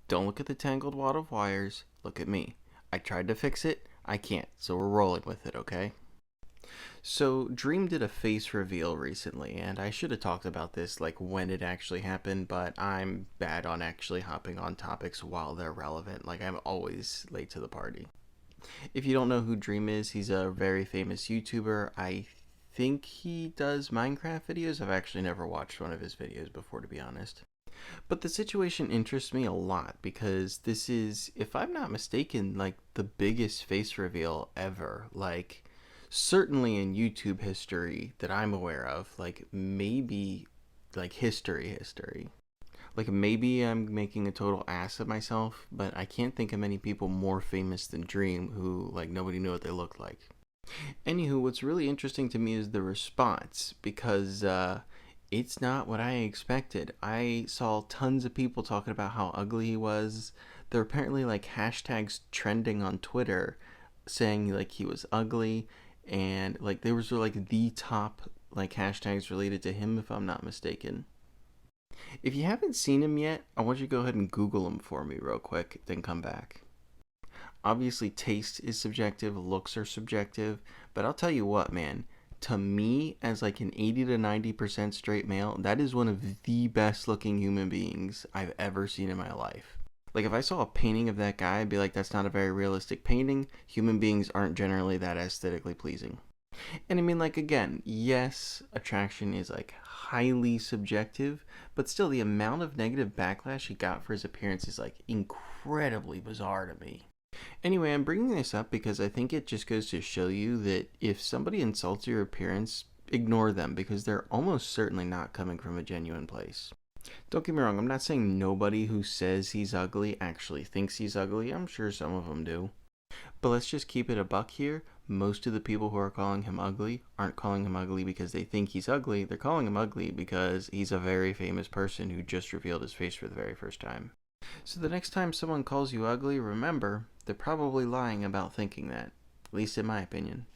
Don't look at the tangled wad of wires, look at me. I tried to fix it, I can't, so we're rolling with it, okay? So, Dream did a face reveal recently, and I should have talked about this like when it actually happened, but I'm bad on actually hopping on topics while they're relevant. Like, I'm always late to the party. If you don't know who Dream is, he's a very famous YouTuber. I think he does Minecraft videos. I've actually never watched one of his videos before, to be honest. But the situation interests me a lot because this is, if I'm not mistaken, like the biggest face reveal ever. Like, certainly in YouTube history that I'm aware of. Like, maybe, like, history. Like, maybe I'm making a total ass of myself, but I can't think of many people more famous than Dream who, like, nobody knew what they looked like. Anywho, what's really interesting to me is the response because it's not what I expected. I saw tons of people talking about how ugly he was. There were apparently like hashtags trending on Twitter saying like he was ugly, and like there was like the top like hashtags related to him if I'm not mistaken. If you haven't seen him yet, I want you to go ahead and Google him for me real quick, then come back. Obviously taste is subjective, looks are subjective, but I'll tell you what, man, to me as like an 80 to 90% straight male, that is one of the best looking human beings I've ever seen in my life. Like if I saw a painting of that guy, I'd be like, that's not a very realistic painting. Human beings aren't generally that aesthetically pleasing. And I mean, like, again, yes, attraction is like highly subjective, but still, the amount of negative backlash he got for his appearance is like incredibly bizarre to me. Anyway, I'm bringing this up because I think it just goes to show you that if somebody insults your appearance, ignore them because they're almost certainly not coming from a genuine place. Don't get me wrong, I'm not saying nobody who says he's ugly actually thinks he's ugly. I'm sure some of them do. But let's just keep it a buck here. Most of the people who are calling him ugly aren't calling him ugly because they think he's ugly. They're calling him ugly because he's a very famous person who just revealed his face for the very first time. So the next time someone calls you ugly, remember, they're probably lying about thinking that. At least in my opinion.